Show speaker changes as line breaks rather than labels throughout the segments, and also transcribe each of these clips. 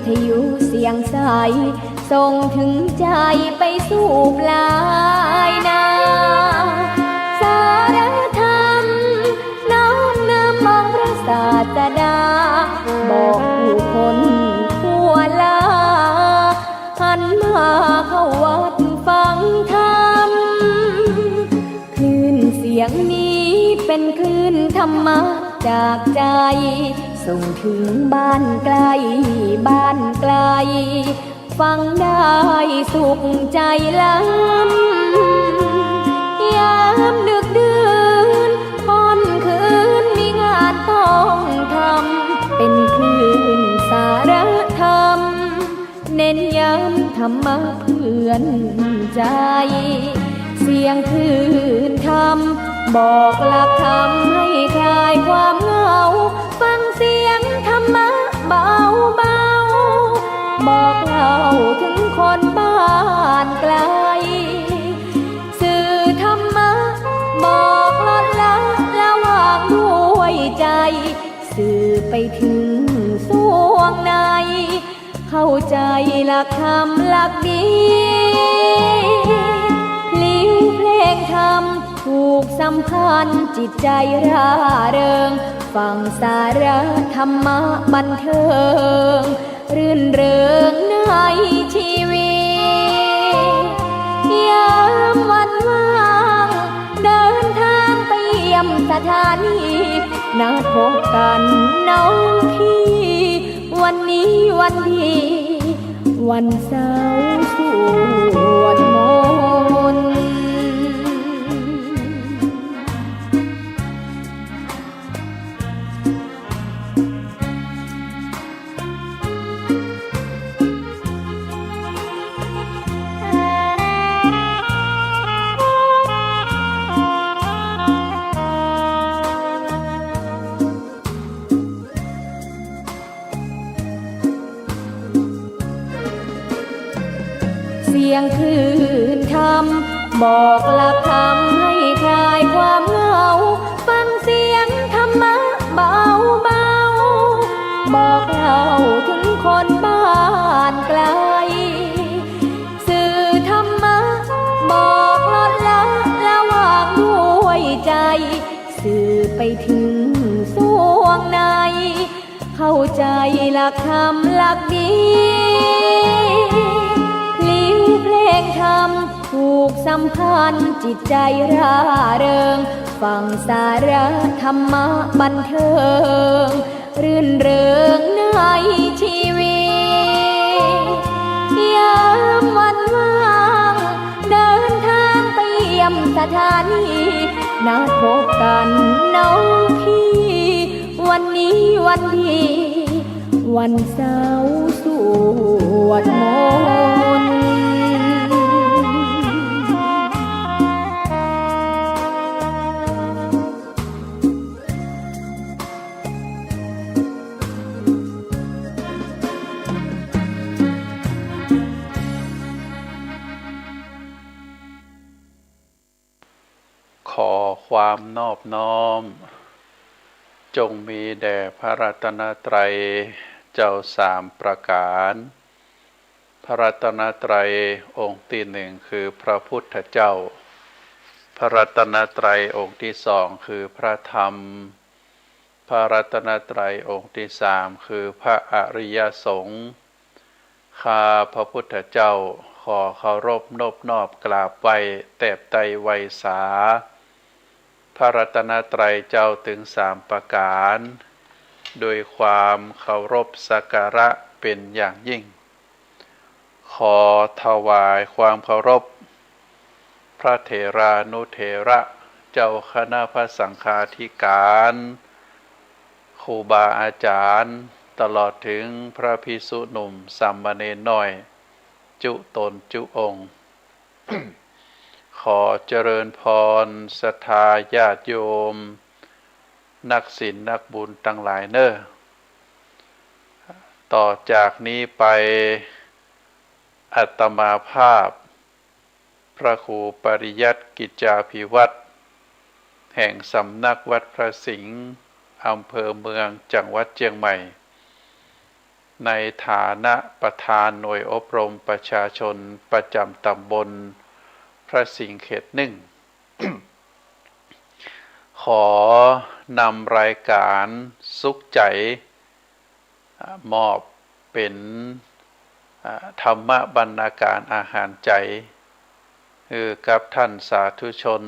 ทยุเสียงใสส่งถึงใจไปสู่ปลายนาสารธรรมน้อมนำมองพระศาสดาบอกผู้คนทั่วลาหันมาเข้าวัดฟังธรรมคลื่นเสียงนี้เป็นคลื่นธรรมะจากใจส่งถึงบ้านไกลบ้านไกลฟังได้สุขใจล้ำยามดึกดื่นค่ำคืนมีงานต้องทำเป็นคลื่นสารธรรมเน้นย้ำธรรมะเพื่อนใจเสียงคลื่นธรรมบอกหลักธรรมให้คลายความเหงาฟังเสียงธรรมะเบาเบาบอกเล่าถึงคนบ้านไกลสื่อธรรมะบอกลดละละวางด้วยใจสื่อไปถึงสวงในเข้าใจหลักธรรมหลักดีลิ้วเพลงธรรมผูกสัมพันธ์จิตใจร่าเริงฟังสาระธรรมะบันเทิงรื่นเริงในชีวิตยามวันว่างเดินทางไปเยี่ยมสถานีนัดพบกันน้องพี่วันนี้วันดีวันเสาร์สวดมนต์เสียงคลื่นธรรมบอกหลักธรรมให้คลายความเหงาฟังเสียงธรรมะเบาเบาบอกเล่าถึงคนบ้านไกลสื่อธรรมะบอกลดละละวางด้วยใจสื่อไปถึงสวงในเข้าใจหลักธรรมหลักดีเพลงธรรมผูกสัมพันธ์จิตใจร่าเริงฟังสาระธรรมะบันเทิงรื่นเริงในชีวิตยามวันว่างเดินทางไปเยี่ยมสถานีนัดพบกันน้องพี่วันนี้วันดีวันเสาร์สวดมนต์
ขอความนอบน้อมจงมีแด่พระรัตนตรัยเจ้าสามประการพระรัตนตรัยองค์ที่หนึ่งคือพระพุทธเจ้าพระรัตนตรัยองค์ที่สองคือพระธรรมพระรัตนตรัยองค์ที่สามคือพระอริยสงฆ์ข้าพระพุทธเจ้าขอเคารพนบนอบกราบไหว้แตบไตรไวยสาพระรัตนตรัยเจ้าถึงสามประการโดยความเคารพสักการะเป็นอย่างยิ่งขอถวายความเคารพพระเถรานุเถระเจ้าคณะพระสังฆาธิการครูบาอาจารย์ตลอดถึงพระภิกษุหนุ่มสามเณรน้อยจุตนจุองค์ ขอเจริญพรศรัทธาญาติโยมนักศีลนักบุญทั้งหลายเนอ้อต่อจากนี้ไปอาตมาภาพพระครูปริยัติกิจจาภิวัตรแห่งสำนักวัดพระสิงห์อำเภอเมืองจังหวัดเชียงใหม่ ในฐานะประธานหน่วยอบรมประชาชนประจำตำบลพระสิงห์เขตหนึ่ง ขอนำรายการสุขใจมอบเป็นธรรมบรรณาการอาหารใจคือกับท่านสาธุชน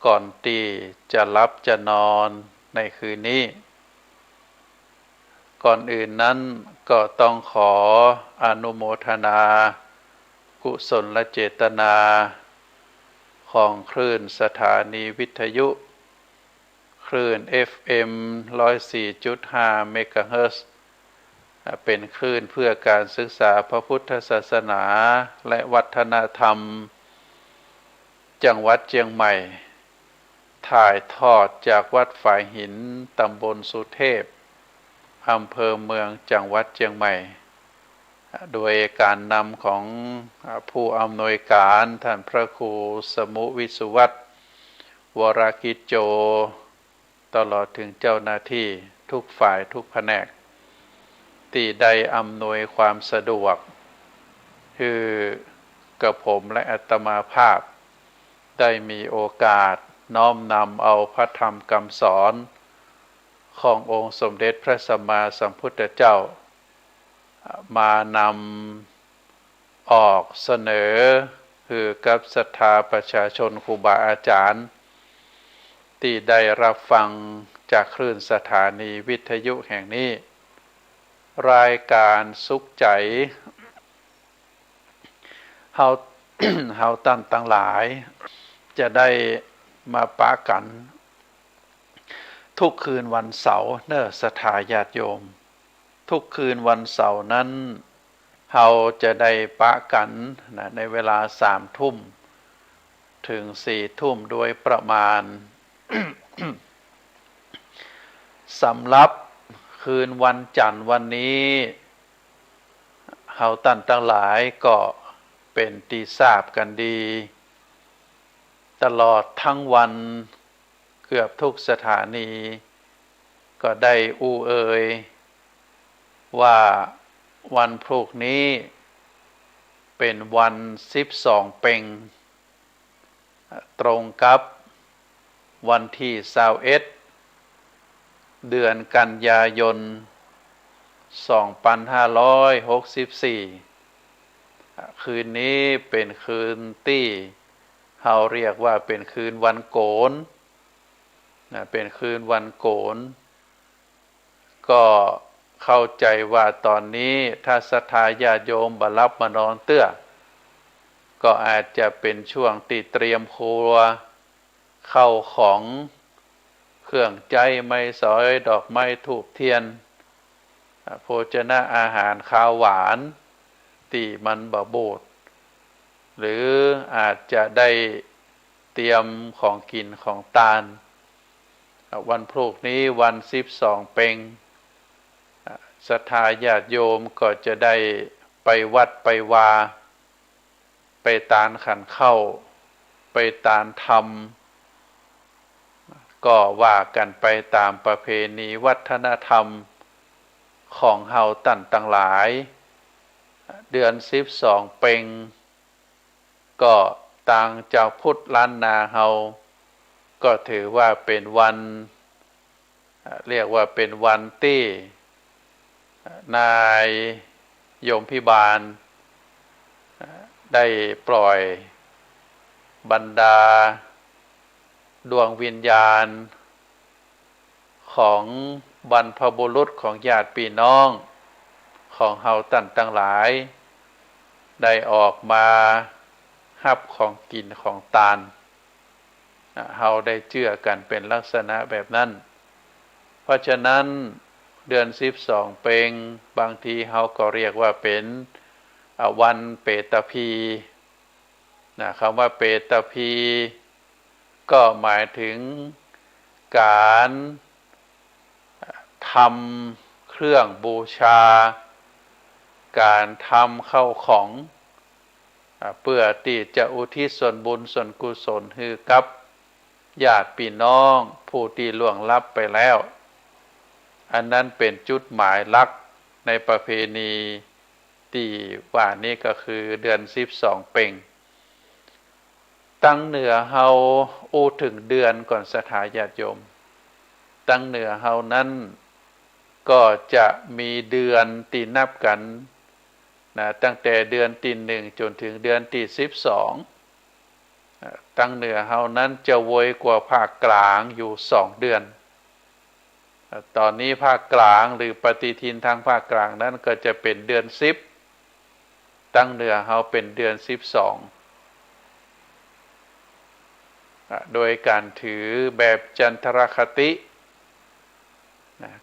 ก่อนที่จะรับจะนอนในคืนนี้ก่อนอื่นนั้นก็ต้องขออนุโมทนากุศลเจตนาของคลื่นสถานีวิทยุคลื่น FM 104.5 เมกะเฮิรตซ์เป็นคลื่นเพื่อการศึกษาพระพุทธศาสนาและวัฒนธรรมจังหวัดเชียงใหม่ถ่ายทอดจากวัดฝายหินตำบลสุเทพอำเภอเมืองจังหวัดเชียงใหม่โดยการนำของผู้อำนวยการท่านพระครูสมุวิสุวัตรวรกิจโจตลอดถึงเจ้าหน้าที่ทุกฝ่ายทุกแผนกที่ได้อำนวยความสะดวกคือกระผมและอาตมาภาพได้มีโอกาสน้อมนำเอาพระธรรมคำสอนขององค์สมเด็จพระสัมมาสัมพุทธเจ้ามานำออกเสนอคือกับศรัทธาประชาชนครูบาอาจารย์ที่ได้รับฟังจากคลื่นสถานีวิทยุแห่งนี้รายการสุขใจเฮาตั้นตั้งหลายจะได้มาปะกันทุกคืนวันเสาร์เนอศรัทธาญาติโยมทุกคืนวันเสาร์นั้นเราจะได้ปะกันนะในเวลา3 ทุ่มถึง4 ทุ่มโดยประมาณ สำหรับคืนวันจันทร์วันนี้เฮาตั้นตั้งหลายก็เป็นที่ทราบกันดีตลอดทั้งวันเกือบทุกสถานีก็ได้เอ่ยว่าวันพรุ่งนี้เป็นวัน12 เพ็งตรงกับวันที่21เดือนกันยายน2564คืนนี้เป็นคืนที่เราเรียกว่าเป็นคืนวันโกนเป็นคืนวันโกนก็เข้าใจว่าตอนนี้ถ้าศรัทธาญาติโยมบรับมานอนเตื้อก็อาจจะเป็นช่วงติเตรียมครัวเข้าของเครื่องใจไม้สอยดอกไม้ธูปเทียนโภชนะอาหารข้าวหวานที่มันบะบูดหรืออาจจะได้เตรียมของกินของทานวันพรุ่งนี้วัน12 เพ็งศรัทธาญาติโยมก็จะได้ไปวัดไปวาไปตานขันเข้าไปตานธรรมก็ว่ากันไปตามประเพณีวัฒนธรรมของเฮาตั้นตั้งหลายเดือน12 เพ็งก็ต่างเจ้าพุทธล้านนาเฮาก็ถือว่าเป็นวันเรียกว่าเป็นวันที่นายโยมพิบาลได้ปล่อยบรรดาดวงวิญญาณของบรรพบุรุษของญาติพี่น้องของเฮาตั้นตั้งหลายได้ออกมารับของกินของทานเฮาได้เชื่อกันเป็นลักษณะแบบนั้นเพราะฉะนั้นเดือน12 เพ็งบางทีเฮาก็เรียกว่าเป็นวันเปตพีคำว่าเปตพีก็หมายถึงการทำเครื่องบูชาการทำเข้าของเพื่อที่จะอุทิศส่วนบุญส่วนกุศลให้กับญาติพี่น้องผู้ที่ล่วงลับไปแล้วอันนั้นเป็นจุดหมายหลัก ในประเพณีที่ว่านี้ก็คือเดือน12 เพ็งตั้งเหนือเฮาอู้ถึงเดือนก่อนสถาญาติโยมตั้งเหนือเฮานั้นก็จะมีเดือนตีนับกันนะตั้งแต่เดือนที่ 1จนถึงเดือนที่12ตั้งเหนือเฮานั้นจะโวยกว่าภาคกลางอยู่2 เดือนตอนนี้ภาคกลางหรือปฏิทินทางภาคกลางนั้นก็จะเป็นเดือน10ตั้งเหนือเฮาเป็นเดือน12โดยการถือแบบจันทรคติ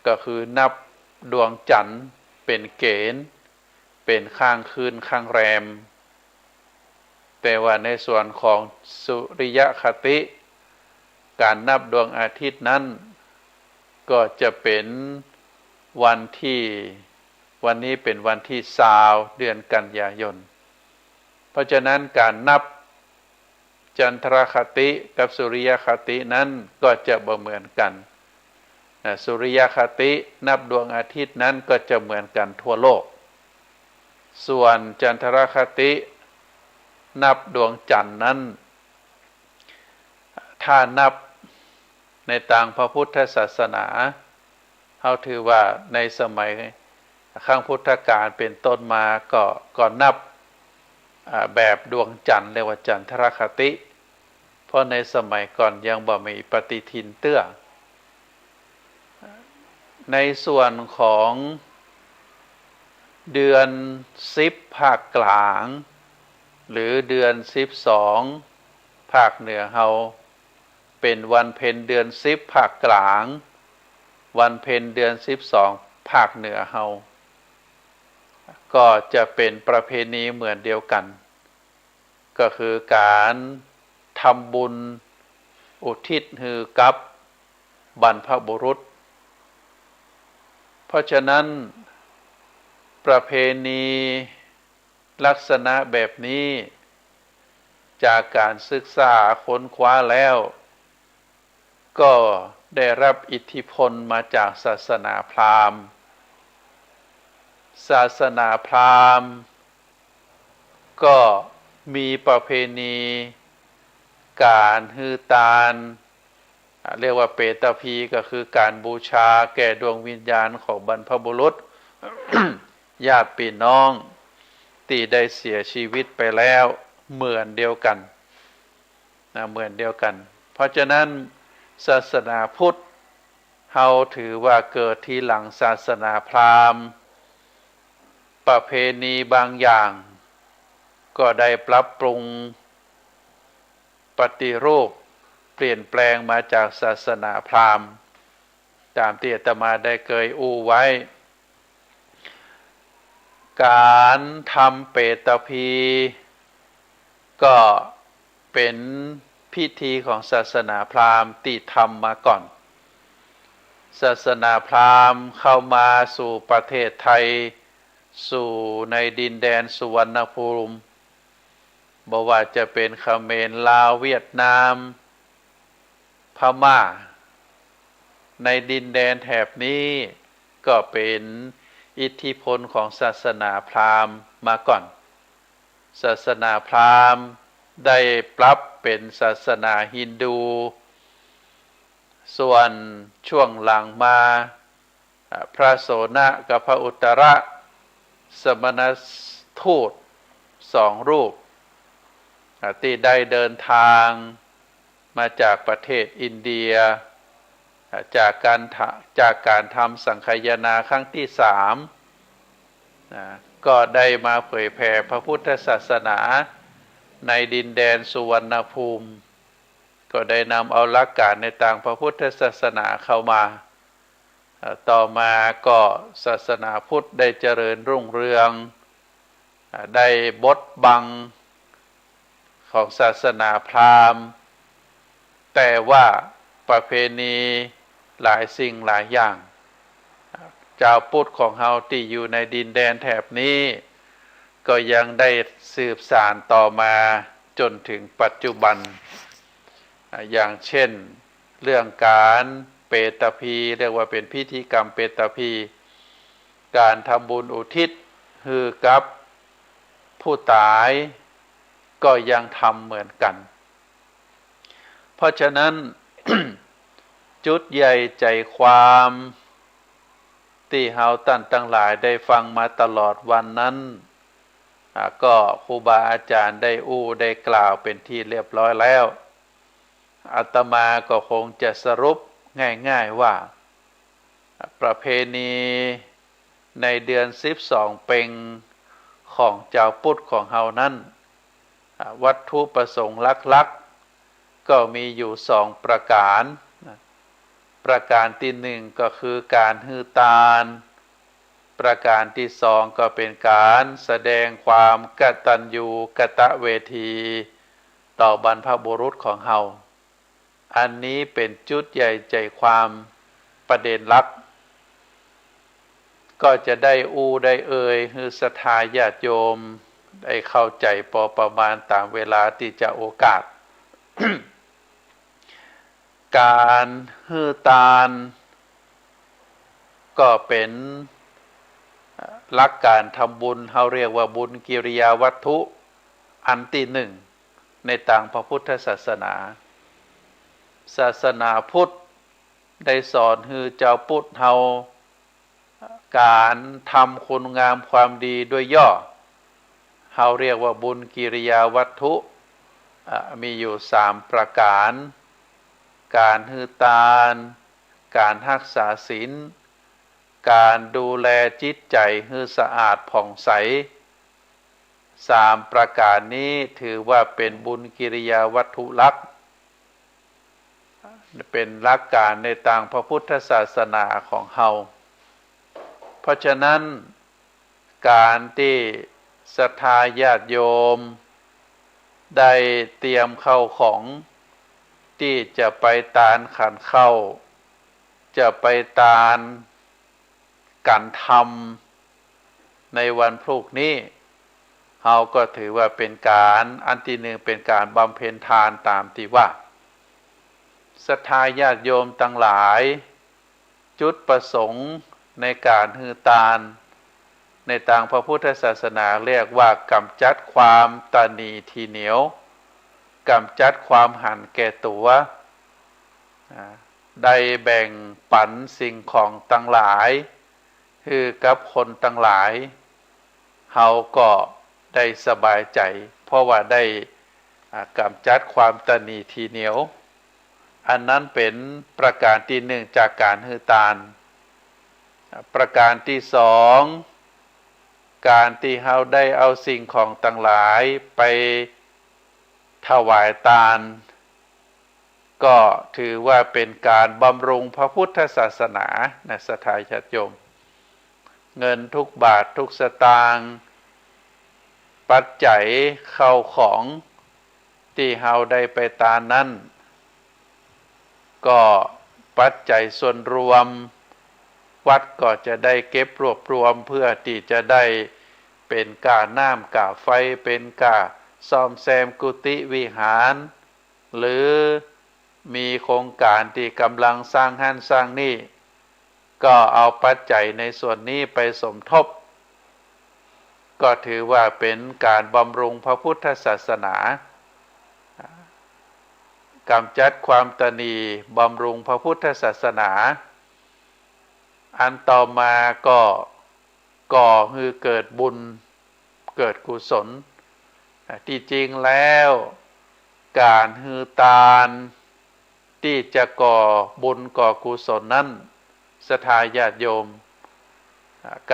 ก็คือนับดวงจันทร์เป็นเกณฑ์เป็นข้างคืนข้างแรมแต่ว่าในส่วนของสุริยคติการนับดวงอาทิตย์นั้นก็จะเป็นวันนี้เป็นวันที่20เดือนกันยายนเพราะฉะนั้นการนับจันทรคติกับสุริยคตินั้นก็จะบ่เหมือนกันสุริยคตินับดวงอาทิตย์นั้นก็จะเหมือนกันทั่วโลกส่วนจันทรคตินับดวงจันทร์นั้นถ้านับในทางพระพุทธศาสนาเขาถือว่าในสมัยข้างพุทธกาลเป็นต้นมาก็นับแบบดวงจันทร์เรียกว่าจันทรคติเพราะในสมัยก่อนยังบ่มีปฏิทินเตื้อในส่วนของเดือน10ภาคกลางหรือเดือน12ภาคเหนือเฮาเป็นวันเพ็ญเดือน10ภาคกลางวันเพ็ญเดือน12ภาคเหนือเฮาก็จะเป็นประเพณีเหมือนเดียวกันก็คือการทำบุญอุทิศให้กับบรรพบุรุษเพราะฉะนั้นประเพณีลักษณะแบบนี้จากการศึกษาค้นคว้าแล้วก็ได้รับอิทธิพลมาจากศาสนาพราหมณ์ศาสนาพราหมณ์ก็มีประเพณีการฮือตาลเรียกว่าเปตพี ก็คือการบูชาแก่ดวงวิญญาณของบรรพบุรุษ ญาติพี่น้องที่ได้เสียชีวิตไปแล้วเหมือนเดียวกันเหมือนเดียวกันเพราะฉะนั้นศาสนาพุทธเฮาถือว่าเกิดที่หลังศาสนาพราหมณ์ประเพณีบางอย่างก็ได้ปรับปรุงปฏิรูปเปลี่ยนแปลงมาจากศาสนาพราหมณ์ตามที่อาตมาได้เคยอู้ไว้การทำเปตพี ก็เป็นพิธีของศาสนาพราหมณ์ที่ทำมาก่อนศาสนาพราหมณ์เข้ามาสู่ประเทศไทยสู่ในดินแดนสุวรรณภูมิบ่ว่าจะเป็นเขมรลาวเวียดนามพม่าในดินแดนแถบนี้ก็เป็นอิทธิพลของศาสนาพราหมณ์มาก่อนศาสนาพราหมณ์ได้ปรับเป็นศาสนาฮินดูส่วนช่วงหลังมาพระโสนะกับพระอุตรสมณทูต2 รูปที่ได้เดินทางมาจากประเทศอินเดียจากการทำสังคายนาครั้งที่3ก็ได้มาเผยแผ่พระพุทธศาสนาในดินแดนสุวรรณภูมิก็ได้นำเอาหลักการในทางพระพุทธศาสนาเข้ามาต่อมาก็ศาสนาพุทธได้เจริญรุ่งเรืองได้บดบังของศาสนาพราหมณ์แต่ว่าประเพณีหลายสิ่งหลายอย่างชาวพุทธของเฮาที่อยู่ในดินแดนแถบนี้ก็ยังได้สืบสานต่อมาจนถึงปัจจุบันอย่างเช่นเรื่องการเปตพีเรียกว่าเป็นพิธีกรรมเปตพี การทำบุญอุทิศคือกับผู้ตายก็ยังทำเหมือนกันเพราะฉะนั้น จุดใหญ่ใจความที่เฮาท่านทั้งหลายได้ฟังมาตลอดวันนั้นก็ครูบาอาจารย์ได้ได้กล่าวเป็นที่เรียบร้อยแล้วอาตมาก็คงจะสรุปง่ายๆว่าประเพณีในเดือน12เพ็งของเจ้าพุทธของเฮานั้นวัตถุประสงค์หลักๆก็มีอยู่2ประการประการที่1ก็คือการฮือตาลประการที่2ก็เป็นการแสดงความกตัญญูกตเวทีต่อบรรพบุรุษของเฮาอันนี้เป็นจุดใหญ่ใจความประเด็นหลักก็จะได้ได้คือศรัทธาญาติโยมได้เข้าใจพอประมาณตามเวลาที่จะโอกาส การฮือตาลก็เป็นหลักการทำบุญเขาเรียกว่าบุญกิริยาวัตถุอันที่1ในทางพระพุทธศาสนาศาสนาพุทธได้สอนให้เจ้าพุทธเฮาการทำคุณงามความดีด้วยย่อเขาเรียกว่าบุญกิริยาวัตถุมีอยู่3ประการการฮือตาลการรักษาศีลการดูแลจิตใจให้สะอาดผ่องใส3ประการนี้ถือว่าเป็นบุญกิริยาวัตถุลักษณ์เป็นหลักการในทางพระพุทธศาสนาของเฮาเพราะฉะนั้นการที่ศรัทธาญาติโยมได้เตรียมเข้าของที่จะไปตานขันเข้าจะไปตานการทำในวันพรุ่งนี้เฮาก็ถือว่าเป็นการอันที่หนึ่งเป็นการบำเพ็ญทานตามที่ว่าศรัทธาญาติโยมทั้งหลายจุดประสงค์ในการฮือตาลในทางพระพุทธศาสนาเรียกว่ากำจัดความตนีทีเหนียวกำจัดความหันแก่ตัวได้แบ่งปันสิ่งของทั้งหลายคือกับคนทั้งหลายเฮาก็ได้สบายใจเพราะว่าได้กำจัดความตนีทีเหนียวอันนั้นเป็นประการที่1จากการฮือตาลประการที่2การที่เฮาได้เอาสิ่งของต่างหลายไปถวายทานก็ถือว่าเป็นการบำรุงพระพุทธศาสนาในศรัทธาญาติโยมเงินทุกบาททุกสตางค์ปัจจัยเข้าของที่เฮาได้ไปทานนั้นก็ปัจจัยส่วนรวมวัดก็จะได้เก็บรวบรวมเพื่อที่จะได้เป็นค่าน้ำค่าไฟเป็นค่าซ่อมแซมกุฏิวิหารหรือมีโครงการที่กำลังสร้างหันสร้างนี่ก็เอาปัจจัยในส่วนนี้ไปสมทบก็ถือว่าเป็นการบำรุงพระพุทธศาสนากำจัดความตนีบำรุงพระพุทธศาสนาอันต่อมาก็ก่อให้เกิดบุญเกิดกุศลที่จริงแล้วการฮือตาลที่จะก่อบุญก่อกุศลนั้นศรัทธาญาติโยม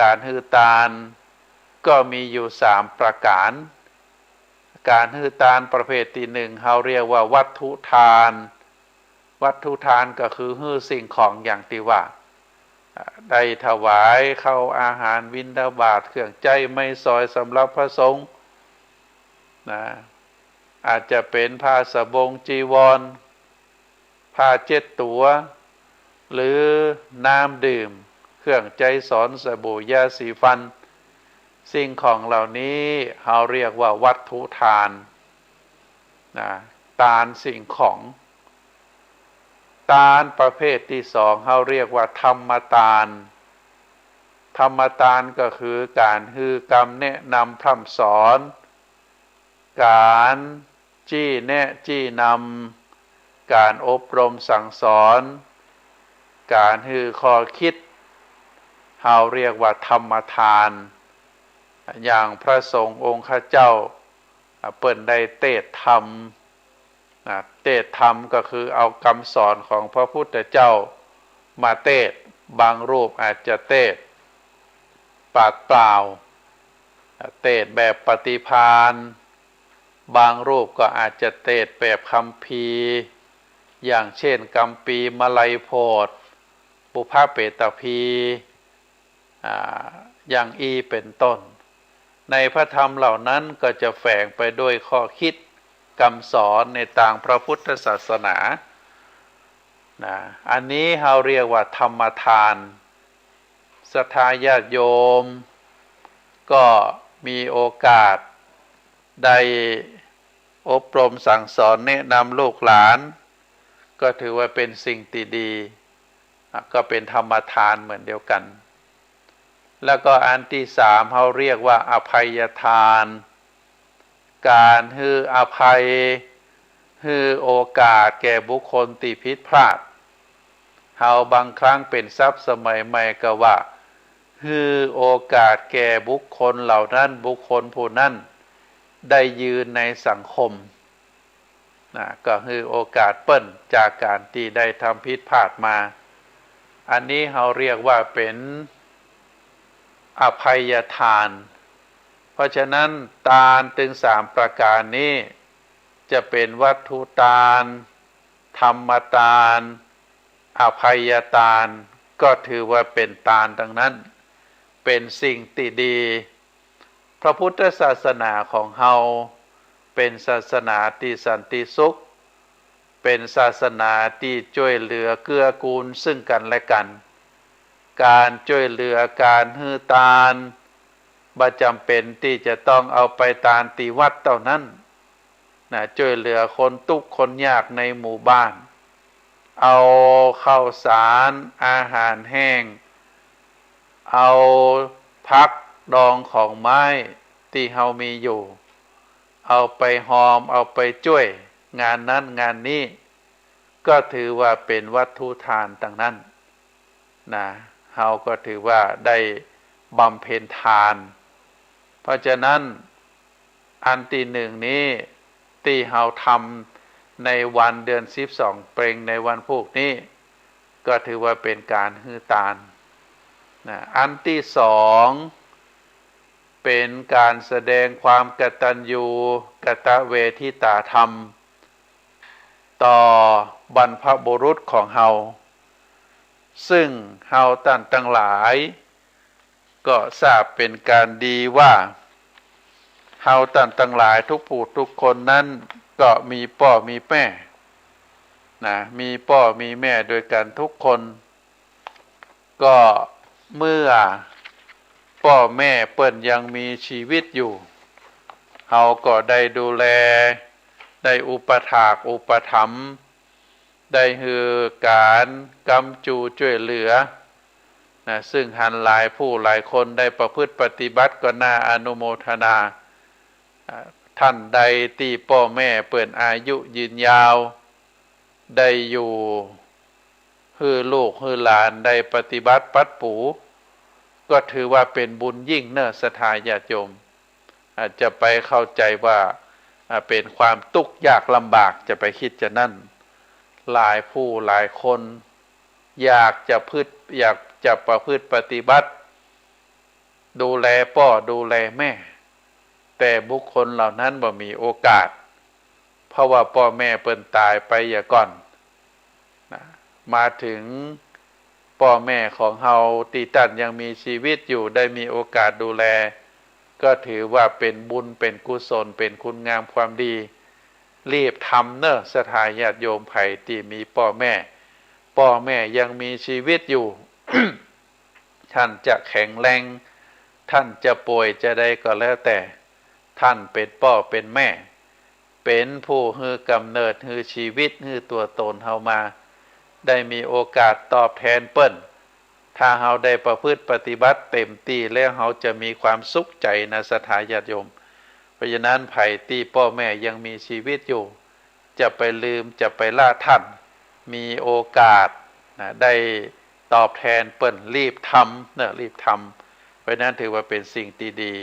การฮือตาลก็มีอยู่3ประการการฮือตาลประเภทที่1เขาเรียกว่าวัตถุทานวัตถุทานก็คือฮือสิ่งของอย่างที่ว่าได้ถวายเข้าอาหารวิณฑบาตเครื่องใจไม่ซอยสำหรับพระสงฆ์อาจจะเป็นผ้าสบงจีวรผ้าเช็ดตัวหรือน้ำดื่มเครื่องใจสอนสบู่ยาสีฟันสิ่งของเหล่านี้เราเรียกว่าวัตถุทานทานสิ่งของทานประเภทที่2เราเรียกว่าธรรมทาน ธรรมทานก็คือการคือกรรมแนะนำพร่ำสอนการจี้แนะจี้นำการอบรมสั่งสอนการฮือข้อคิดเราเรียกว่าธรรมทานอย่างพระสงฆ์องค์ข้าเจ้าเปิ้นได้เทศน์ธรรมเทศน์ธรรมก็คือเอาคำสอนของพระพุทธเจ้ามาเทศน์บางรูปอาจจะเทศน์ปากเปล่าเทศน์แบบปฏิภาณบางรูปก็อาจจะเทศน์แบบคัมภีร์อย่างเช่นกัมปีมลัยโพธิ์ปุพพเปตพีอย่างเป็นต้นในพระธรรมเหล่านั้นก็จะแฝงไปด้วยข้อคิดคำสอนในทางพระพุทธศาสนาอันนี้เราเรียกว่าธรรมทานศรัทธาญาติโยมก็มีโอกาสได้อบรมสั่งสอนแนะนำลูกหลานก็ถือว่าเป็นสิ่งที่ดีก็เป็นธรรมทานเหมือนเดียวกันแล้วก็อันที่สามเขาเรียกว่าอภัยทานการให้อภัยให้โอกาสแก่บุคคลที่ผิดพลาดเขาบางครั้งเป็นทรัพย์สมัยใหม่ก็ว่าให้โอกาสแก่บุคคลเหล่านั้นบุคคลผู้นั้นได้ยืนในสังคมก็คือโอกาสเปิ้นจากการที่ได้ทำผิดพลาดมาอันนี้เขาเรียกว่าเป็นอภัยทานเพราะฉะนั้นทานถึงสามประการนี้จะเป็นวัตถุทานธรรมทานอภัยทานก็ถือว่าเป็นทานดังนั้นเป็นสิ่งที่ดีพระพุทธศาสนาของเฮาเป็นศาสนาที่สันติสุขเป็นศาสนาที่ช่วยเหลือเกื้อกูลซึ่งกันและกันการช่วยเหลือการให้ทานบ่จำเป็นที่จะต้องเอาไปทานที่วัดเท่านั้นช่วยเหลือคนทุกข์คนยากในหมู่บ้านเอาข้าวสารอาหารแห้งเอาผักดองของไม้ที่เฮามีอยู่เอาไปหอมเอาไปช่วยงานนั้นงานนี้ก็ถือว่าเป็นวัตถุทานต่างนั้นเฮาก็ถือว่าได้บำเพ็ญทานเพราะฉะนั้นอันที่หนึ่งนี้ที่เฮาทำในวันเดือน12เปงในวันพวกนี้ก็ถือว่าเป็นการฮือทานอันที่สองเป็นการแสดงความกตัญญูกตเวทิตาธรรมต่อบรรพบุรุษของเฮาซึ่งเฮาท่านทั้งหลายก็ทราบเป็นการดีว่าเฮาท่านทั้งหลายทุกผู้ทุกคนนั้นก็มีพ่อมีแม่มีพ่อมีแม่โดยกันทุกคนก็เมื่อพ่อแม่เปิ้นยังมีชีวิตอยู่เฮาก็ได้ดูแลได้อุปถากอุปถัมภ์ได้ฮือการกำจูช่วยเหลือซึ่งหันหลายผู้หลายคนได้ประพฤติปฏิบัติก็น่าอนุโมทนาท่านใดที่พ่อแม่เปิ้นอายุยืนยาวได้อยู่ฮือลูกฮือหลานได้ปฏิบัติปัดปูก็ถือว่าเป็นบุญยิ่งเนอะศรัทธาญาติโยมอาจจะไปเข้าใจว่าเป็นความทุกข์ยากลำบากจะไปคิดจะนั่นหลายผู้หลายคนอยากจะประพฤติปฏิบัติดูแลพ่อดูแลแม่แต่บุคคลเหล่านั้นบ่มีโอกาสเพราะว่าพ่อแม่เปิ้นตายไปอย่าก่อนมาถึงพ่อแม่ของเฮาที่ท่านยังมีชีวิตอยู่ได้มีโอกาสดูแลก็ถือว่าเป็นบุญเป็นกุศลเป็นคุณงามความดีรีบทำเนอะศรัทธาญาติโยมไผที่มีพ่อแม่ยังมีชีวิตอยู่ ท่านจะแข็งแรงท่านจะป่วยจะได้ก็แล้วแต่ท่านเป็นพ่อเป็นแม่เป็นผู้ฮือกำเนิดฮือชีวิตฮือตัวตนเฮามาได้มีโอกาสตอบแทนเปิ้น ถ้าเราได้ประพฤติปฏิบัติเต็มที่แล้วเราจะมีความสุขใจนะศรัทธาญาติโยมเพราะฉะนั้นไผ่ที่พ่อแม่ยังมีชีวิตอยู่จะไปลืมจะไปล่าท่านมีโอกาสนะได้ตอบแทนเปิ้นรีบทำเนอะรีบทำเพราะนั้นถือว่าเป็นสิ่งที่ดี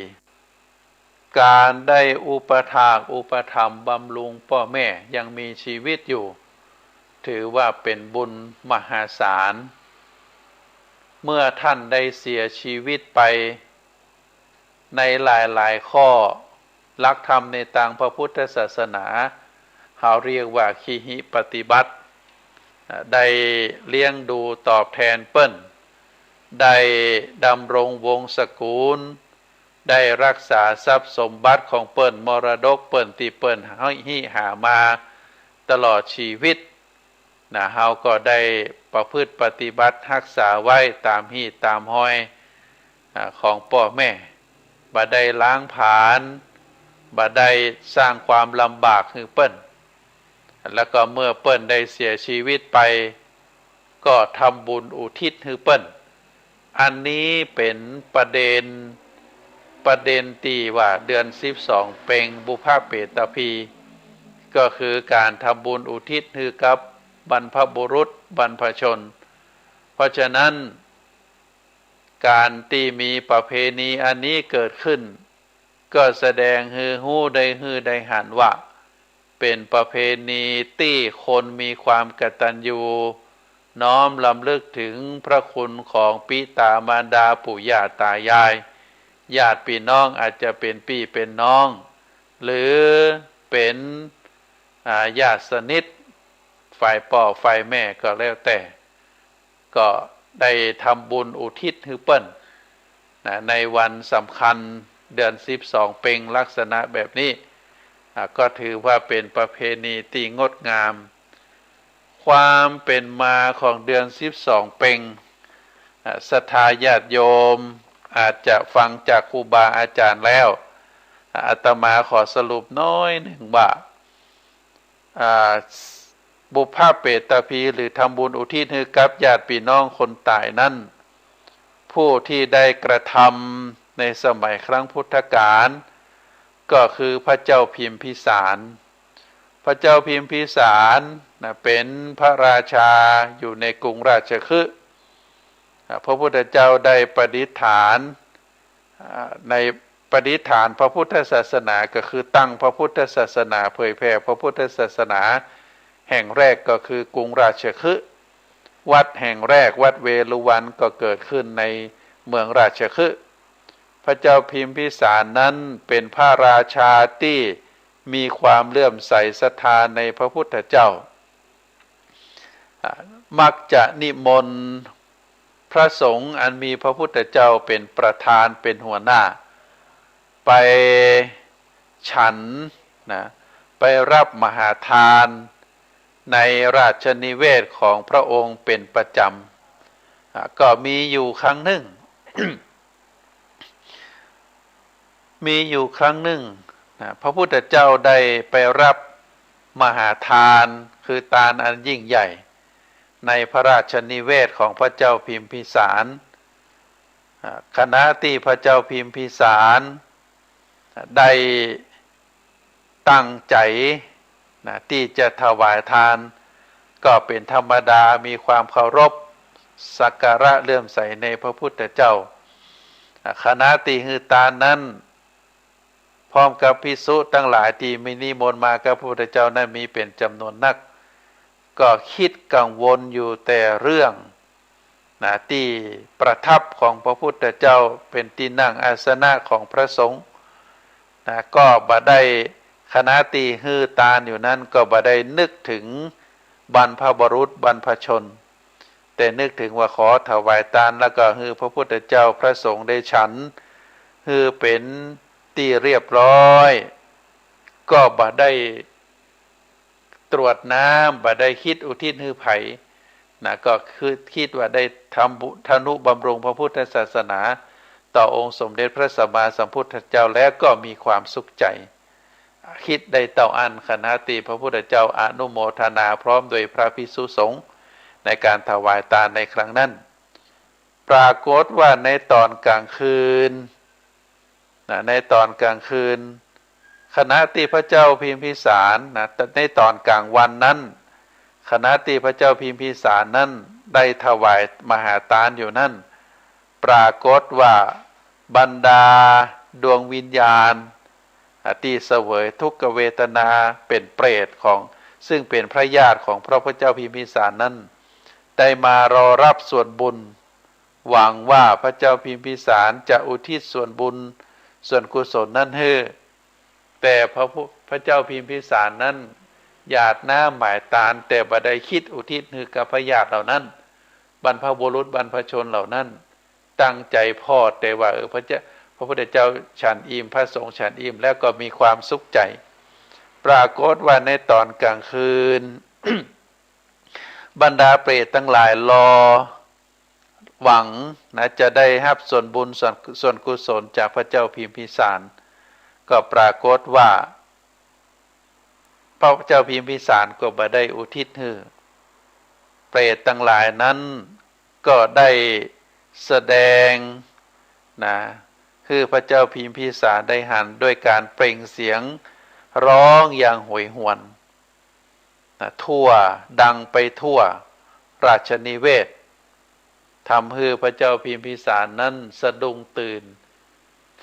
การได้อุปถากอุปถัมภ์บำรุงพ่อแม่ยังมีชีวิตอยู่ถือว่าเป็นบุญมหาศาลเมื่อท่านได้เสียชีวิตไปในหลายๆข้อหลักธรรมในทางพระพุทธศาสนาเขาเรียกว่าคีหิปฏิบัติได้เลี้ยงดูตอบแทนเปิ้นได้ดำรงวงศ์สกุลได้รักษาทรัพย์สมบัติของเปิ้นมรดกเปิ้นที่เปิ้นให้หามาตลอดชีวิตนะเฮาก็ได้ประพฤติปฏิบัติรักษาไว้ตามฮีตามห้อยของพ่อแม่บ่ได้ล้างผลาญบ่ได้สร้างความลำบากให้เปิ้นแล้วก็เมื่อเปิ้นได้เสียชีวิตไปก็ทำบุญอุทิศให้เปิ้นอันนี้เป็นประเด็นที่ว่าเดือน12เป็งบุพเพตพีก็คือการทำบุญอุทิศให้กับบรรพบุรุษบรรพชนเพราะฉะนั้นการที่มีประเพณีอันนี้เกิดขึ้นก็แสดงฮือฮู้ได้หันว่าเป็นประเพณีที่คนมีความกตัญญูน้อมรำลึกถึงพระคุณของปิตามารดาปู่ย่าตายายญาติพี่น้องอาจจะเป็นพี่เป็นน้องหรือเป็นญาติสนิทฝ่ายพ่อฝ่ายแม่ก็แล้วแต่ก็ได้ทำบุญอุทิศให้เปิ้นในวันสำคัญเดือน12เป็งลักษณะแบบนี้ก็ถือว่าเป็นประเพณีที่งดงามความเป็นมาของเดือน12เป็งศรัทธาญาติโยมอาจจะฟังจากครูบาอาจารย์แล้วอาตมาขอสรุปน้อยหนึ่งว่าบุพเพตพีหรือทำบุญอุทิศให้กับญาติพี่น้องคนตายนั้นผู้ที่ได้กระทำในสมัยครั้งพุทธกาลก็คือพระเจ้าพิมพิสารพระเจ้าพิมพิสารเป็นพระราชาอยู่ในกรุงราชคฤห์พระพุทธเจ้าได้ประดิษฐานในประดิษฐานพระพุทธศาสนาก็คือตั้งพระพุทธศาสนาเผยแผ่พระพุทธศาสนาแห่งแรกก็คือกรุงราชคฤห์วัดแห่งแรกวัดเวฬุวันก็เกิดขึ้นในเมืองราชคฤห์พระเจ้าพิมพิสารนั้นเป็นพระราชาที่มีความเลื่อมใสศรัทธาในพระพุทธเจ้ามักจะนิมนต์พระสงฆ์อันมีพระพุทธเจ้าเป็นประธานเป็นหัวหน้าไปฉันนะไปรับมหาทานในราชนิเวศของพระองค์เป็นประจำก็มีอยู่ครั้งหนึ่ง พระพุทธเจ้าได้ไปรับมหาทานคือทานอันยิ่งใหญ่ในพระราชนิเวศของพระเจ้าพิมพิสารคณะที่พระเจ้าพิมพิสารได้ตั้งใจที่จะถวายทานก็เป็นธรรมดามีความเคารพสักการะเลื่อมใสในพระพุทธเจ้าคณะที่ฮือทานนั้นพร้อมกับภิกษุทั้งหลายที่มีนิมนต์มากับพระพุทธเจ้านั้นมีเป็นจำนวนนักก็คิดกังวลอยู่แต่เรื่องที่ประทับของพระพุทธเจ้าเป็นที่นั่งอาสนะของพระสงฆ์ก็บ่ได้คณะที่ฮือทานอยู่นั้นก็บ่ได้นึกถึงบรรพบุรุษบรรพชนแต่นึกถึงว่าขอถวายทานแล้วก็ฮือพระพุทธเจ้าพระสงฆ์ได้ฉันฮือเป็นที่เรียบร้อยก็บ่ได้ตรวจน้ำบ่ได้คิดอุทิศให้ไผก็คือคิดว่าได้ทำทนุบำรุงพระพุทธศาสนาต่อองค์สมเด็จพระสัมมาสัมพุทธเจ้าแล้วก็มีความสุขใจคิดได้เต่าอันคณะที่พระพุทธเจ้าอนุโมทนาพร้อมโดยพระภิกษุสงฆ์ในการถวายทานในครั้งนั้น ปรากฏว่าในตอนกลางคืนในตอนกลางคืนขณะที่พระเจ้าพิมพิสารในตอนกลางวันนั้นขณะที่พระเจ้าพิมพิสารนั้นได้ถวายมหาทานอยู่นั่นปรากฏว่าบรรดาดวงวิญญาณที่เสวยทุกขเวทนาเป็นเปรตของซึ่งเป็นพระญาติของพระพุทธเจ้าพิมพิสารนั้นได้มารอรับส่วนบุญหวังว่าพระเจ้าพิมพิสารจะอุทิศส่วนบุญส่วนกุศลนั้นให้แต่พระเจ้าพิมพิสารนั้นญาติหน้าหมายตาลแต่บ่ได้คิดอุทิศให้กับพระญาติเหล่านั้นบรรพบุรุษบรรพชนเหล่านั้นตั้งใจพอดแต่ว่าพระพุทธเจ้าฉันอิ่มพระสงฆ์ฉันอิ่มแล้วก็มีความสุขใจปรากฏว่าในตอนกลางคืน บรรดาเปรตทั้งหลายรอหวังจะได้รับส่วนบุญส่วนกุศลจากพระเจ้าพิมพิสารก็ปรากฏว่าพระเจ้าพิมพิสารก็บ่ได้อุทิศให้เปรตทั้งหลายนั้นก็ได้แสดงคือพระเจ้าพิมพิสารได้หันด้วยการเปล่งเสียงร้องอย่างโหยหวนทั่วดังไปทั่วราชนิเวศทำให้พระเจ้าพิมพิสารนั้นสะดุ้งตื่น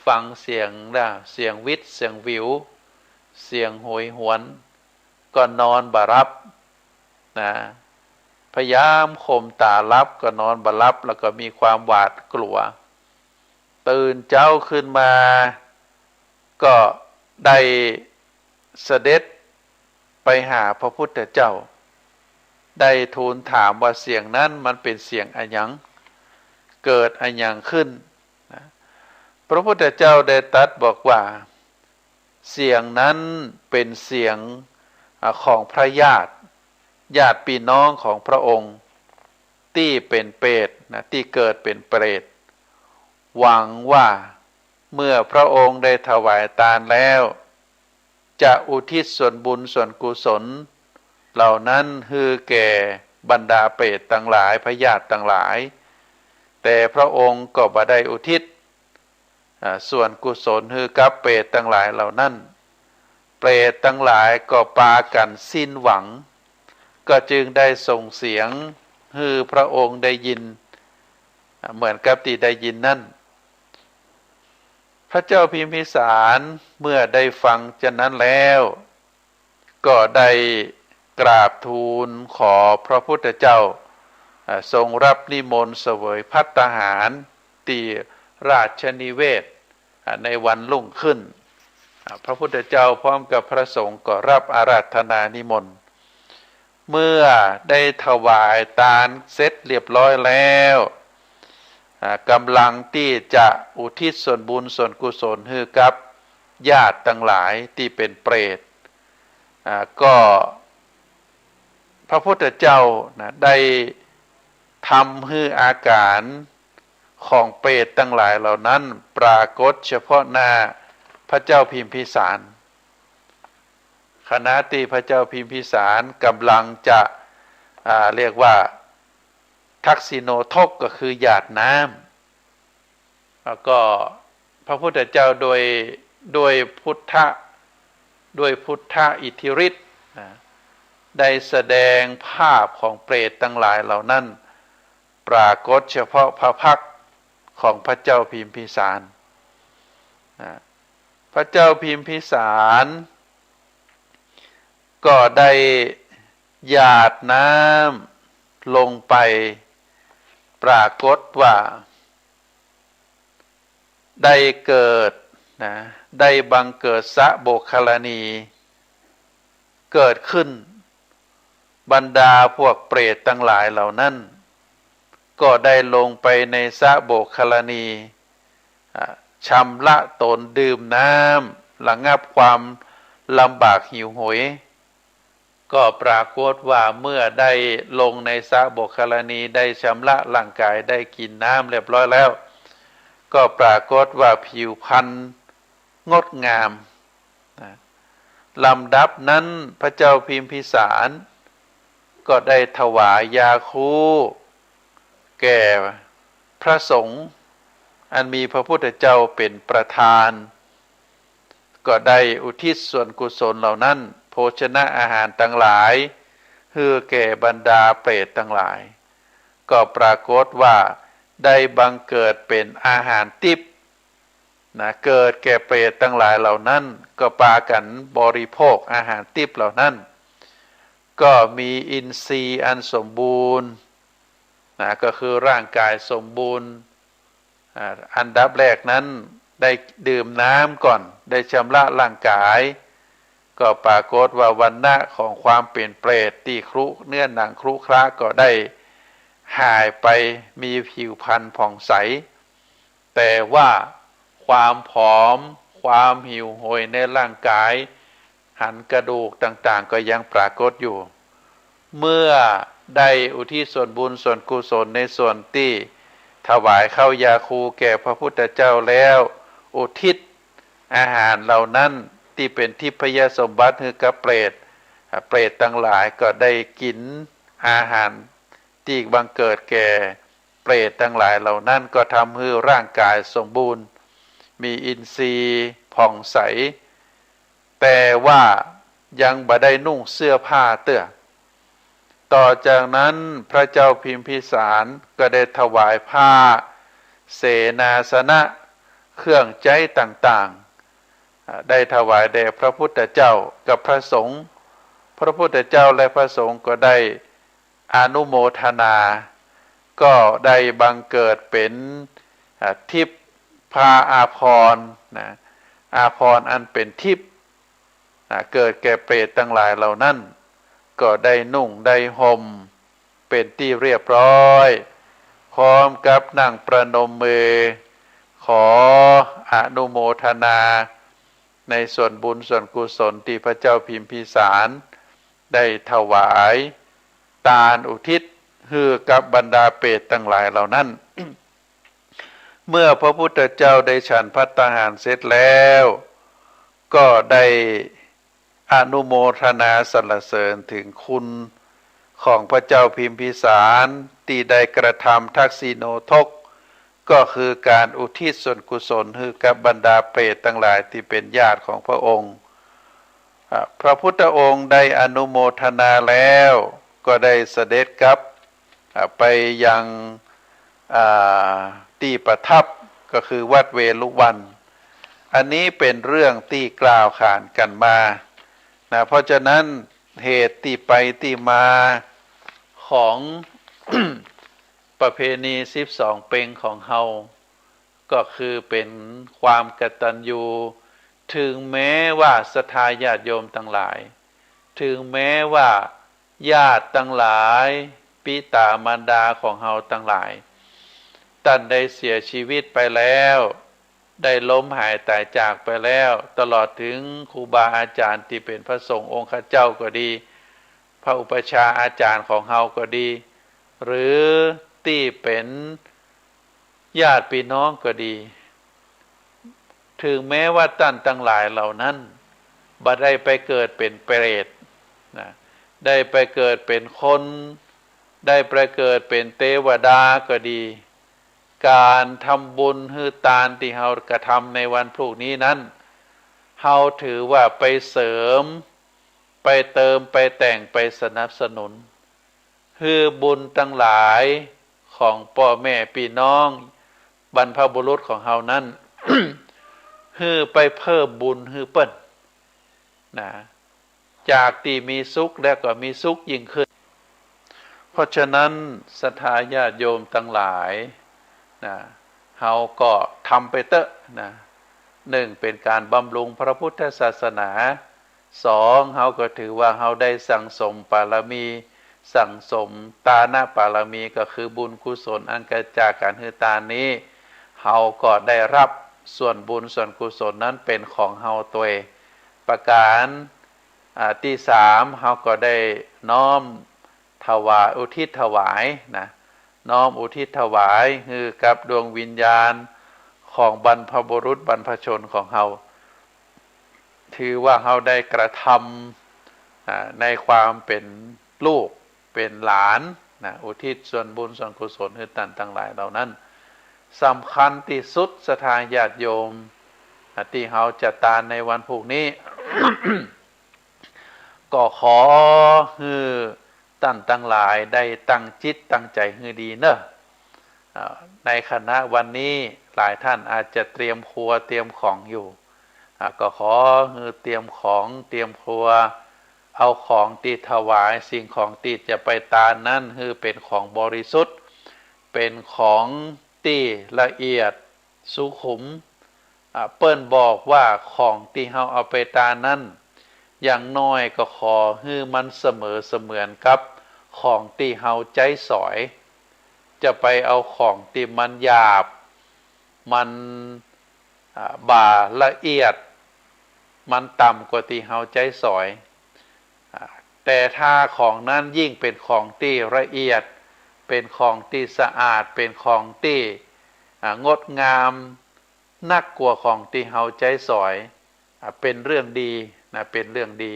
ฟังเสียงเสียงวิทย์เสียงวิวเสียงโหยหวนก็นอนบ่รับพยายามข่มตาลับก็นอนบ่รับแล้วก็มีความหวาดกลัวตื่นเจ้าขึ้นมาก็ได้เสด็จไปหาพระพุทธเจ้าได้ทูลถามว่าเสียงนั้นมันเป็นเสียงอะไรเกิดอะไรขึ้นพระพุทธเจ้าได้ตรัสบอกว่าเสียงนั้นเป็นเสียงของพระญาติพี่น้องของพระองค์ที่เป็นเปรตที่เกิดเป็นเปรตหวังว่าเมื่อพระองค์ได้ถวายทานแล้วจะอุทิศส่วนบุญส่วนกุศลเหล่านั้นให้แก่บรรดาเปรตทั้งหลายพระญาติทั้งหลายแต่พระองค์ก็บ่ได้อุทิศส่วนกุศลให้กับเปรตทั้งหลายเหล่านั้นเปรตทั้งหลายก็ปากันสิ้นหวังก็จึงได้ส่งเสียงให้พระองค์ได้ยินเหมือนกับที่ได้ยินนั่นพระเจ้าพิมพิสารเมื่อได้ฟังฉะนั้นแล้วก็ได้กราบทูลขอพระพุทธเจ้าทรงรับนิมนต์เสวยภัตตาหารที่ราชนิเวศในวันรุ่งขึ้นพระพุทธเจ้าพร้อมกับพระสงฆ์ก็รับอาราธนานิมนต์เมื่อได้ถวายทานเสร็จเรียบร้อยแล้วกำลังที่จะอุทิศส่วนบุญส่วนกุศลให้กับญาติทั้งหลายที่เป็นเปรตก็พระพุทธเจ้าได้ทำให้อาการของเปรตทั้งหลายเหล่านั้นปรากฏเฉพาะหน้าพระเจ้าพิมพิสารขณะที่พระเจ้าพิมพิสารกำลังจะเรียกว่าทักษิโนทกก็คือหยาดน้ำแล้วก็พระพุทธเจ้าโดยพุทธอิทธิฤทธิ์ได้แสดงภาพของเปรตทั้งหลายเหล่านั้นปรากฏเฉพาะพระพักตร์ของพระเจ้าพิมพิสารพระเจ้าพิมพิสารก็ได้หยาดน้ำลงไปปรากฏว่าได้เกิดได้บังเกิดสะโบคลณีเกิดขึ้นบรรดาพวกเปรตทั้งหลายเหล่านั้นก็ได้ลงไปในสะโบคลณีชำระตนดื่มน้ำระงับความลำบากหิวโหยก็ปรากฏว่าเมื่อได้ลงในสะโบคลณีได้ชำระร่างกายได้กินน้ำเรียบร้อยแล้วก็ปรากฏว่าผิวพรรณงดงามลำดับนั้นพระเจ้าพิมพิสารก็ได้ถวายยาคูแก่ พระสงฆ์อันมีพระพุทธเจ้าเป็นประธานก็ได้อุทิศส่วนกุศลเหล่านั้นโภชนะอาหารทั้งหลายเพื่อแก่บรรดาเปรตทั้งหลายก็ปรากฏว่าได้บังเกิดเป็นอาหารทิพย์นะเกิดแก่เปรตทั้งหลายเหล่านั้นก็ปากันบริโภคอาหารทิพย์เหล่านั้นก็มีอินทรีย์อันสมบูรณ์นะก็คือร่างกายสมบูรณ์อันดับแรกนั้นได้ดื่มน้ำก่อนได้ชำระร่างกายก็ปรากฏว่าวันณะของความเป็นเปรตที่ครุเนื้อหนังครุคระก็ได้หายไปมีผิวพรรณผ่องใสแต่ว่าความผอมความหิวโหยในร่างกายหันกระดูกต่างๆก็ยังปรากฏอยู่เมื่อได้อุทิศส่วนบุญส่วนกุศลในส่วนที่ถวายข้าวยาคูแก่พระพุทธเจ้าแล้วอุทิศอาหารเหล่านั้นที่เป็นทิพยสมบัติให้กับเปรตเปรตทั้งหลายก็ได้กินอาหารที่บังเกิดแก่เปรตทั้งหลายเหล่านั้นก็ทำให้ร่างกายสมบูรณ์มีอินทรีย์ผ่องใสแต่ว่ายังบ่ได้นุ่งเสื้อผ้าเตื้อต่อจากนั้นพระเจ้าพิมพิสารก็ได้ถวายผ้าเสนาสนะเครื่องใช้ต่างๆได้ถวายแด่พระพุทธเจ้ากับพระสงฆ์พระพุทธเจ้าและพระสงฆ์ก็ได้อนุโมทนาก็ได้บังเกิดเป็นทิพย์ผ้าอาภรณ์นะอาภรณ์อันเป็นทิพย์เกิดแก่เปรตทั้งหลายเหล่านั้นก็ได้นุ่งได้ห่มเป็นที่เรียบร้อยพร้อมกับนั่งประนมมือขออนุโมทนาในส่วนบุญส่วนกุศลที่พระเจ้าพิมพิสารได้ถวายทานอุทิศให้กับบรรดาเปรตทั้งหลายเหล่านั้น เมื่อพระพุทธเจ้าได้ฉันภัตตาหารเสร็จแล้วก็ได้อนุโมทนาสรรเสริญถึงคุณของพระเจ้าพิมพิสารที่ได้กระทำทักษิโนทกก็คือการอุทิศส่วนกุศลให้กับบรรดาเปรตทั้งหลายที่เป็นญาติของพระองค์พระพุทธองค์ได้อนุโมทนาแล้วก็ได้เสด็จกลับไปยังที่ประทับก็คือวัดเวลุวันอันนี้เป็นเรื่องที่กล่าวขานกันมานะเพราะฉะนั้นเหตุที่ไปที่มาของ ประเพณี12เพ็งของเฮาก็คือเป็นความกตัญญูถึงแม้ว่าศรัทธาญาติโยมทั้งหลายถึงแม้ว่าญาติทั้งหลายปิตามารดาของเฮาทั้งหลายท่านได้เสียชีวิตไปแล้วได้ล้มหายตายจากไปแล้วตลอดถึงครูบาอาจารย์ที่เป็นพระสงฆ์องค์ข้าเจ้าก็ดีพระอุปชาอาจารย์ของเฮาก็ดีหรือที่เป็นญาติพี่น้องก็ดีถึงแม้ว่าท่านทั้งหลายเหล่านั้นบ่ได้ไปเกิดเป็นเปรตนะได้ไปเกิดเป็นคนได้ไปเกิดเป็นเทวดาก็ดีการทำบุญฮือทานที่เฮากระทำในวันพรุ่งนี้นั้นเฮาถือว่าไปเสริมไปเติมไปแต่งไปสนับสนุนฮือบุญทั้งหลายของพ่อแม่พี่น้องบรรพบุรุษของเฮานั้น ฮือไปเพิ่มบุญฮือเปิ้นนะจากที่มีสุขแล้วก็มีสุขยิ่งขึ้นเพราะฉะนั้นศรัทธาญาติโยมทั้งหลายนะเฮาก็ทำไปเตอะนะหนึ่งเป็นการบำรุงพระพุทธศาสนาสองเฮาก็ถือว่าเฮาได้สั่งสมบารมีสั่งสมตานะบารมีก็คือบุญกุศลอันเกิดจากการฮือทานนี้เฮาก็ได้รับส่วนบุญส่วนกุศลนั้นเป็นของเฮาตัวเองประการที่สามเฮาก็ได้น้อมถวายอุทิศถวายนะน้อมอุทิศถวายคือกับดวงวิญญาณของบรรพบุรุษบรรพชนของเฮาถือว่าเฮาได้กระทำในความเป็นลูกเป็นหลานนะอุทิศส่วนบุญส่วนกุศลให้ท่านทั้งหลายเหล่านั้น สำคัญที่สุดสถานญาติโยมที่เราจะตานในวันพรุ่งนี้ ก็ขอให้ท่านทั้งหลายได้ตั้งจิตตั้งใจให้ดีเนอะในคณะวันนี้หลายท่านอาจจะเตรียมครัวเตรียมของอยู่ก็ขอให้เตรียมของเตรียมครัวเอาของที่ถวายสิ่งของที่จะไปตานนั้นคือเป็นของบริสุทธิ์เป็นของที่ละเอียดสุขุมเปิ้นบอกว่าของที่เฮาเอาไปตานนั้นอย่างน้อยก็ขอให้มันเสมอเสมือนกับของที่เฮาใจสอยจะไปเอาของที่มันหยาบมันบ่าละเอียดมันต่ำกว่าที่เฮาใจสอยแต่ถ้าของนั้นยิ่งเป็นของที่ละเอียดเป็นของที่สะอาดเป็นของที่งดงามนักกว่าของที่เฮาใจสอยเป็นเรื่องดีนะเป็นเรื่องดี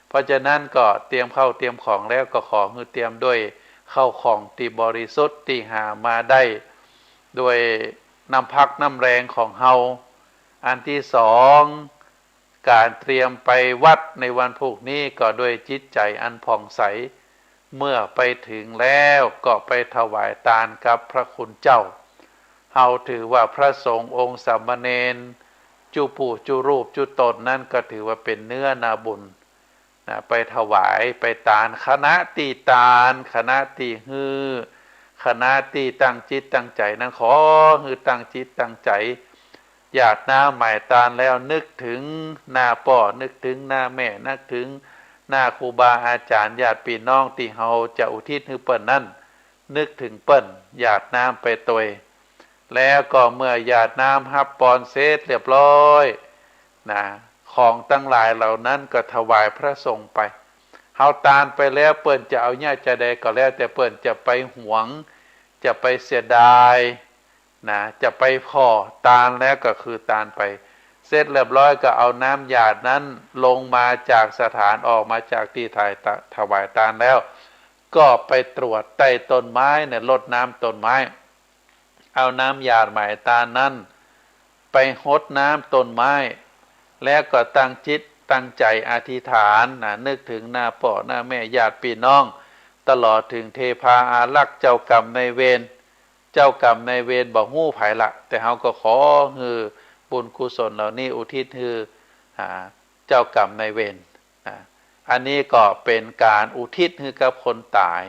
เพราะฉะนั้นก็เตรียมเข้าเตรียมของแล้วก็ขอให้เตรียมด้วยเข้าของที่บริสุทธิ์ที่หามาได้ด้วยน้ำพักน้ำแรงของเฮาอันที่สองการเตรียมไปวัดในวันพรุ่งนี้ก็ด้วยจิตใจอันผ่องใสเมื่อไปถึงแล้วก็ไปถวายทานกับพระคุณเจ้าเฮาถือว่าพระสงฆ์องค์สามเณรจุปู่จุรูปจุตนนั่นก็ถือว่าเป็นเนื้อนาบุญไปถวายไปตานคณะตีตานคณะตีฮือคณะตีตั้งจิตตั้งใจนั้นขอฮือตั้งจิตตั้งใจอยากหน้าหมายตานแล้วนึกถึงหน้าพ่อนึกถึงหน้าแม่นึกถึงหน้าครูบาอาจารย์ญาติพี่น้องที่เฮาจะอุทิศให้เปิ้นนั่นนึกถึงเปิ้นหยาดน้ำไปตวยแล้วก็เมื่อหยาดน้ำฮับปอนเสร็จเรียบร้อยนะของตั้งหลายเหล่านั้นก็ถวายพระสงฆ์ไปเฮาตานไปแล้วเปิ้นจะเอาเนี่ยจะใดก็แล้วแต่เปิ้นจะไปหวงจะไปเสียดายนะจะไปพ่อตานแล้วก็คือตานไปเสร็จเรียบร้อยก็เอาน้ำหยาดนั้นลงมาจากสถานออกมาจากที่ถวายตานแล้วก็ไปตรวจใต้ต้นไม้เนี่ยรดน้ำต้นไม้เอาน้ำหยาดหมายตานนั้นไปหดน้ำต้นไม้แล้วก็ตั้งจิตตั้งใจอธิษฐานนึกถึงหน้าพ่อหน้าแม่ญาติพี่น้องตลอดถึงเทพาอารักษ์เจ้ากรรมนายเวรเจ้ากรรมนายเวรบอกฮู้ไผละแต่เฮาก็ขอฮือบุญกุศลเหล่านี้อุทิศฮือเจ้ากรรมนายเวรอันนี้ก็เป็นการอุทิศให้กับคนตาย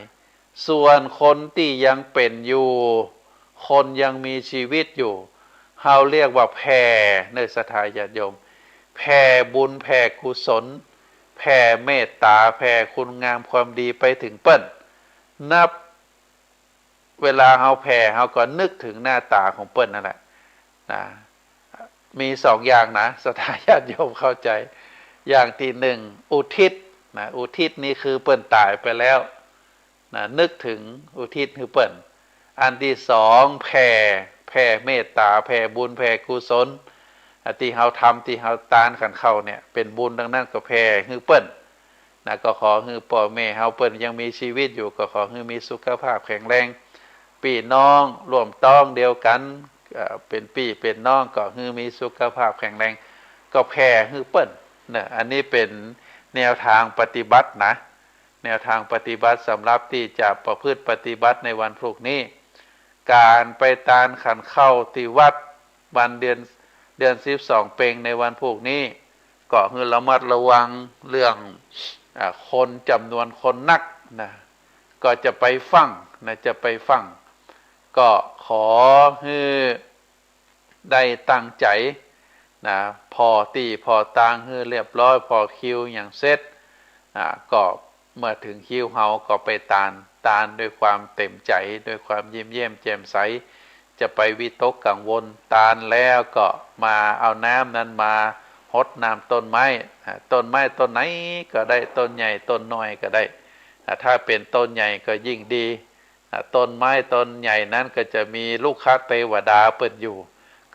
ส่วนคนที่ยังเป็นอยู่คนยังมีชีวิตอยู่เฮาเรียกว่าแผ่ในศรัทธาญาติโยมแผ่บุญแผ่กุศลแผ่เมตตาแผ่คุณงามความดีไปถึงเปิ้นนับเวลาเฮาแผ่เฮาก็นึกถึงหน้าตาของเปิ้นนั่นแหละนะมีสองอย่างนะศรัทธาญาติโยมเข้าใจอย่างที่หนึ่งอุทิศนะอุทิศนี่คือเปิ้นตายไปแล้วนะนึกถึงอุทิศคือเปิ้นอันที่สองแผ่เมตตาแผ่บุญแผ่กุศลที่เฮาทำที่เฮาตานขันเข้าเนี่ยเป็นบุญดังนั้นก็แผ่คือเปิ้นนะก็ขอให้พ่อแม่เฮาเปิ้นยังมีชีวิตอยู่ก็ขอให้มีสุขภาพแข็งแรงพี่น้องร่วมต้องเดียวกันเป็นพี่เป็นน้องก็ให้มีสุขภาพแข็งแรงก็แผ่คือเปิ้นนะอันนี้เป็นแนวทางปฏิบัตินะแนวทางปฏิบัติสำหรับที่จะประพฤติปฏิบัติในวันพรุ่งนี้การไปตานขันเข้าที่วัดวันเดือน12เพ็งในวันพรุ่งนี้ก็คือระมัดระวังเรื่องคนจำนวนคนนักนะก็จะไปฟังนะจะไปฟังก็ขอให้ได้ตั้งใจนะพอตีพอตางให้เรียบร้อยพอคิวอย่างเสร็จก็เมื่อถึงคิวเฮาก็ไปตานด้วยความเต็มใจด้วยความยิ้มแย้มแจ่มใสจะไปวิตกกังวลตานแล้วก็มาเอาน้ำนั้นมาหดน้ำต้นไม้ต้นไหนก็ได้ต้นใหญ่ต้นน้อยก็ได้ถ้าเป็นต้นใหญ่ก็ยิ่งดีต้นไม้ต้นใหญ่นั้นก็จะมีลูกค้าเทวดาเปิดอยู่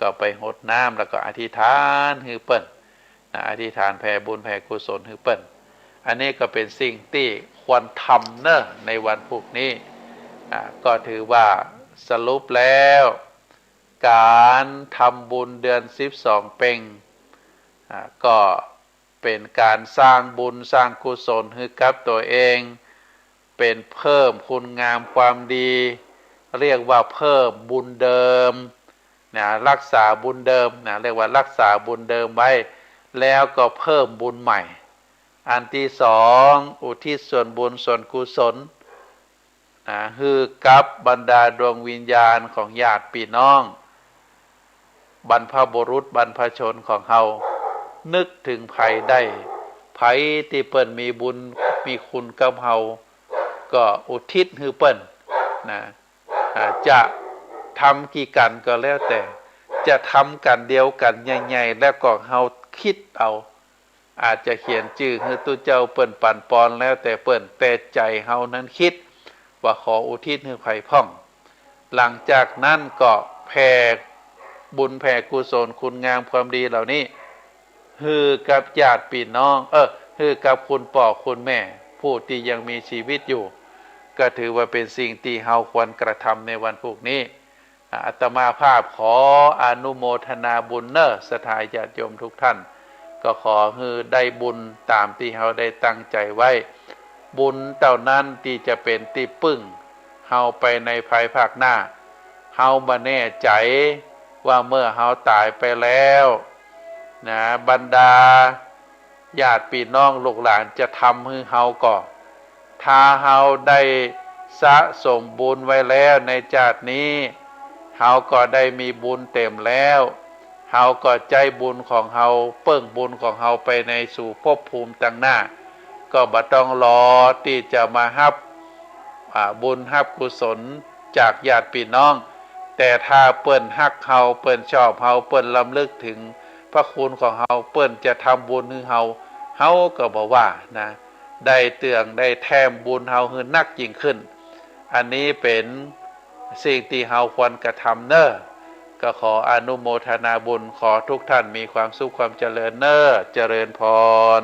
ก็ไปหดน้ำแล้วก็อธิษฐานให้เปิ้นอธิษฐานแผ่บุญแผ่กุศลให้เปิ้นอันนี้ก็เป็นสิ่งที่ควรทำเนอะในวันพรุ่งนี้ก็ถือว่าสรุปแล้ว การทำบุญเดือน12เพ็งก็เป็นการสร้างบุญสร้างกุศลให้กับตัวเองเป็นเพิ่มคุณงามความดีเรียกว่าเพิ่มบุญเดิมนะรักษาบุญเดิมนะเรียกว่ารักษาบุญเดิมไว้แล้วก็เพิ่มบุญใหม่อันที่สองอุทิศส่วนบุญส่วนกุศลคือกับบรรดาดวงวิญญาณของญาติพี่น้องบรรพบุรุษบรรพชนของเฮานึกถึงไผได้ไผที่เปิ้นมีบุญมีคุณกับเฮาก็อุทิศให้เปิ้นนะจะทำกี่กันก็แล้วแต่จะทำกันเดียวกันใหญ่ๆแล้วก็เฮาคิดเอาอาจจะเขียนชื่อให้ตู้เจ้าเปิ้นปั่นปอนแล้วแต่เปิ้นแต่ใจเฮานั้นคิดว่าขออุทิศให้ไผพ่องหลังจากนั้นก็แผ่บุญแผ่กุศลคุณงามความดีเหล่านี้ฮือกับญาติพี่น้องฮือกับคุณพ่อคุณแม่ผู้ที่ยังมีชีวิตอยู่ก็ถือว่าเป็นสิ่งที่เฮาควรกระทำในวันพวกนี้อาตมาภาพขออนุโมทนาบุญเนอสถาญาติโยมทุกท่านก็ขอฮือได้บุญตามที่เฮาได้ตั้งใจไว้บุญเท่านั้นที่จะเป็นที่ปึ้งเฮาไปในภายภาคหน้าเฮามาแน่ใจว่าเมื่อเฮาตายไปแล้วนะบรรดาญาติพี่น้องลูกหลานจะทำให้เฮาก่อนถ้าเฮาได้สะสมบุญไว้แล้วในชาตินี้เฮาก็ได้มีบุญเต็มแล้วเฮาก็ใจบุญของเฮาเปิ้งบุญของเฮาไปในสู่ภพภูมิต่างหน้าก็บ่ต้องรอที่จะมารับบุญรับกุศลจากญาติพี่น้องแต่ถ้าเปิ้นฮักเฮาเปิ้นชอบเฮาเปิ้นลำลึกถึงพระคุณของเฮาเปิ้นจะทำบุญให้เฮาก็บ่ว่านะได้เตืองได้แถมบุญเฮาให้นักยิ่งขึ้นอันนี้เป็นสิ่งที่เฮาควรกระทำเน้อก็ขออนุโมทนาบุญขอทุกท่านมีความสุขความเจริญเน้อเจริญพร